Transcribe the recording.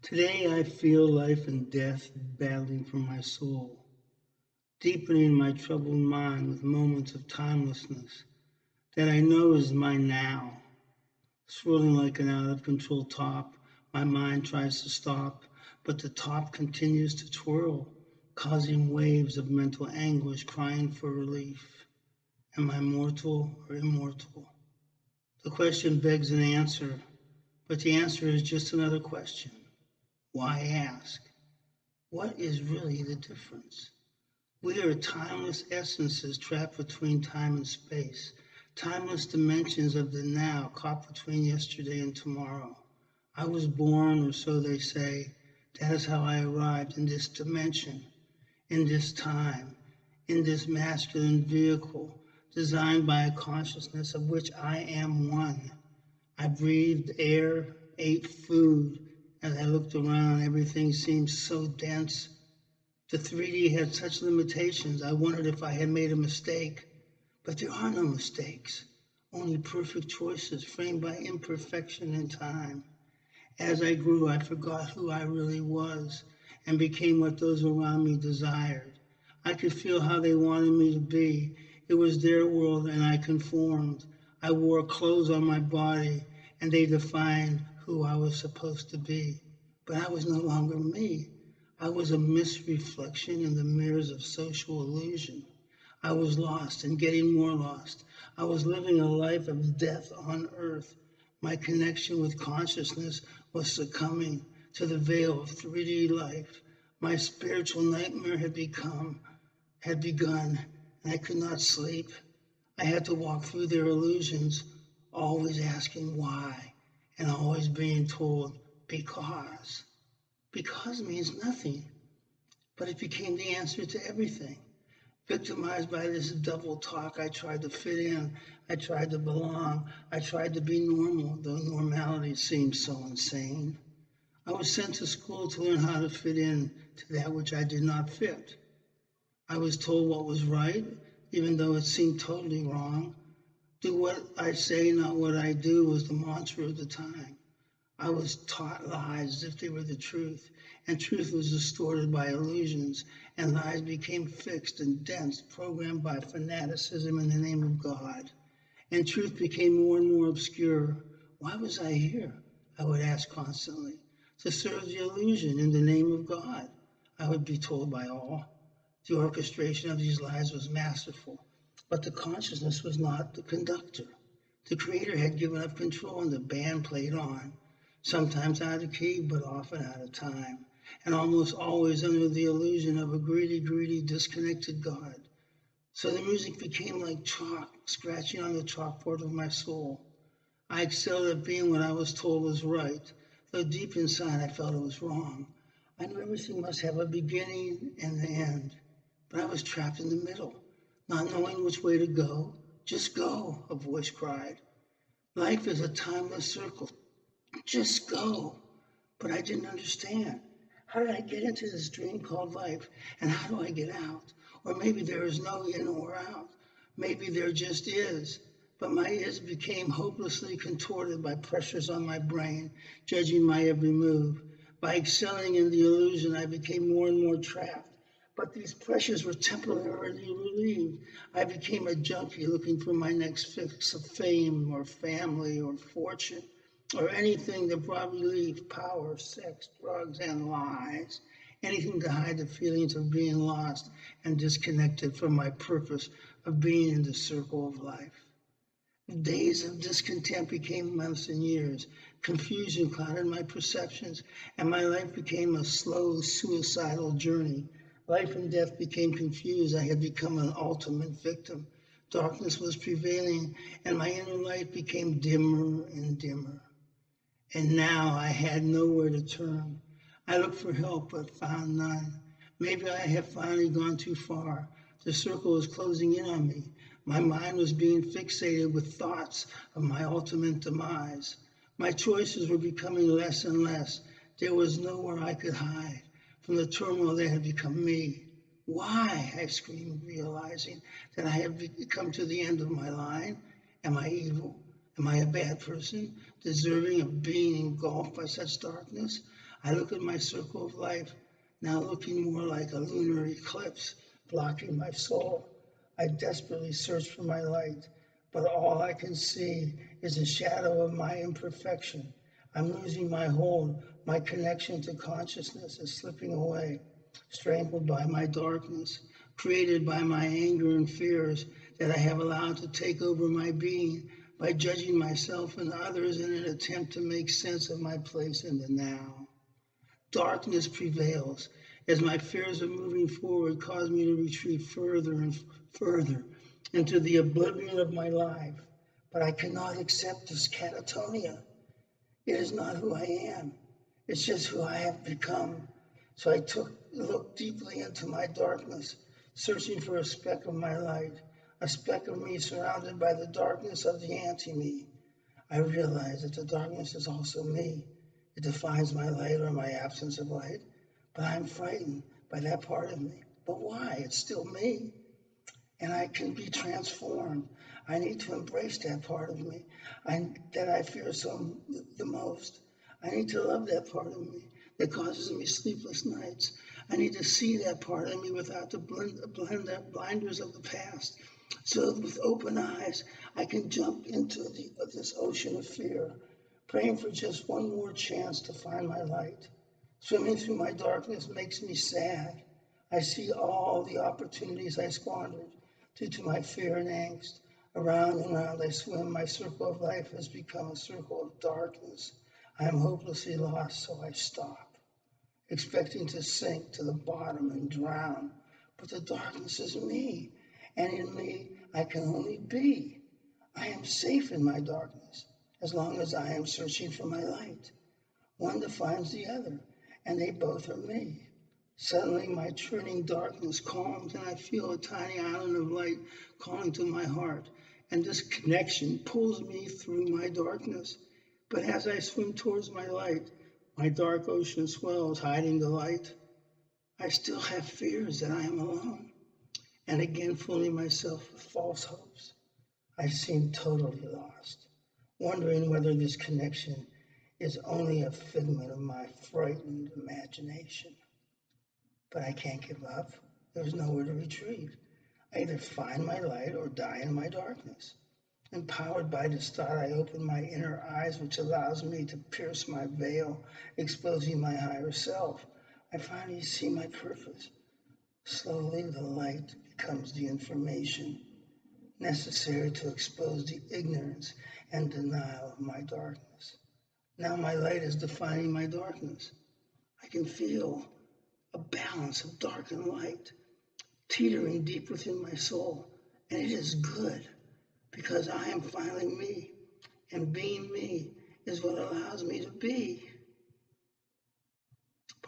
Today I feel life and death battling for my soul, deepening my troubled mind with moments of timelessness that I know is my now. Swirling like an out of control top, my mind tries to stop, but the top continues to twirl, causing waves of mental anguish crying for relief. Am I mortal or immortal? The question begs an answer, but the answer is just another question. Why ask? What is really the difference? We are timeless essences trapped between time and space, timeless dimensions of the now caught between yesterday and tomorrow. I was born, or so they say. That is how I arrived in this dimension, in this time, in this masculine vehicle designed by a consciousness of which I am one. I breathed air, ate food. As I looked around, everything seemed so dense. The 3D had such limitations, I wondered if I had made a mistake. But there are no mistakes, only perfect choices framed by imperfection and time. As I grew, I forgot who I really was and became what those around me desired. I could feel how they wanted me to be. It was their world and I conformed. I wore clothes on my body and they defined who I was supposed to be. But I was no longer me. I was a misreflection in the mirrors of social illusion. I was lost and getting more lost. I was living a life of death on earth. My connection with consciousness was succumbing to the veil of 3D life. My spiritual nightmare had begun, and I could not sleep. I had to walk through their illusions, always asking why, and always being told because. Because means nothing, but it became the answer to everything. Victimized by this double talk, I tried to fit in, I tried to belong, I tried to be normal, though normality seemed so insane. I was sent to school to learn how to fit in to that which I did not fit. I was told what was right, even though it seemed totally wrong. Do what I say, not what I do, was the mantra of the time. I was taught lies as if they were the truth, and truth was distorted by illusions, and lies became fixed and dense, programmed by fanaticism in the name of God. And truth became more and more obscure. Why was I here? I would ask constantly. To serve the illusion in the name of God, I would be told by all. The orchestration of these lies was masterful, but the consciousness was not the conductor. The creator had given up control and the band played on. Sometimes out of key, but often out of time, and almost always under the illusion of a greedy, disconnected God. So the music became like chalk, scratching on the chalkboard of my soul. I excelled at being what I was told was right, though deep inside I felt it was wrong. I knew everything must have a beginning and an end, but I was trapped in the middle, not knowing which way to go. Just go, a voice cried. Life is a timeless circle. Just go. But I didn't understand. How did I get into this dream called life? And how do I get out? Or maybe there is no in or out. Maybe there just is. But my is became hopelessly contorted by pressures on my brain, judging my every move. By excelling in the illusion, I became more and more trapped. But these pressures were temporarily relieved. I became a junkie looking for my next fix of fame or family or fortune, or anything that brought relief, power, sex, drugs, and lies. Anything to hide the feelings of being lost and disconnected from my purpose of being in the circle of life. Days of discontent became months and years. Confusion clouded my perceptions, and my life became a slow, suicidal journey. Life and death became confused. I had become an ultimate victim. Darkness was prevailing, and my inner light became dimmer and dimmer. And now I had nowhere to turn. I looked for help, but found none. Maybe I had finally gone too far. The circle was closing in on me. My mind was being fixated with thoughts of my ultimate demise. My choices were becoming less and less. There was nowhere I could hide from the turmoil that had become me. Why? I screamed, realizing that I had come to the end of my line. Am I evil? Am I a bad person, deserving of being engulfed by such darkness? I look at my circle of life, now looking more like a lunar eclipse, blocking my soul. I desperately search for my light, but all I can see is a shadow of my imperfection. I'm losing my hold. My connection to consciousness is slipping away, strangled by my darkness, created by my anger and fears that I have allowed to take over my being by judging myself and others in an attempt to make sense of my place in the now. Darkness prevails as my fears of moving forward cause me to retreat further and further into the oblivion of my life. But I cannot accept this catatonia. It is not who I am. It's just who I have become. So I looked deeply into my darkness, searching for a speck of my light, a speck of me surrounded by the darkness of the anti-me. I realized that the darkness is also me. It defines my light or my absence of light, but I'm frightened by that part of me. But why? It's still me, and I can be transformed. I need to embrace that part of me that I fear the most. I need to love that part of me that causes me sleepless nights. I need to see that part of me without the blinders of the past. So with open eyes, I can jump into this ocean of fear, praying for just one more chance to find my light. Swimming through my darkness makes me sad. I see all the opportunities I squandered due to my fear and angst. Around and round I swim. My circle of life has become a circle of darkness. I am hopelessly lost, so I stop, expecting to sink to the bottom and drown. But the darkness is me, and in me I can only be. I am safe in my darkness as long as I am searching for my light. One defines the other, and they both are me. Suddenly my churning darkness calms, and I feel a tiny island of light calling to my heart, and this connection pulls me through my darkness. But as I swim towards my light, my dark ocean swells, hiding the light. I still have fears that I am alone, and again fooling myself with false hopes. I seem totally lost, wondering whether this connection is only a figment of my frightened imagination. But I can't give up. There's nowhere to retreat. I either find my light or die in my darkness. Empowered by this thought, I open my inner eyes, which allows me to pierce my veil, exposing my higher self. I finally see my purpose. Slowly, the light becomes the information necessary to expose the ignorance and denial of my darkness. Now my light is defining my darkness. I can feel a balance of dark and light teetering deep within my soul, and it is good because I am finally me, and being me is what allows me to be.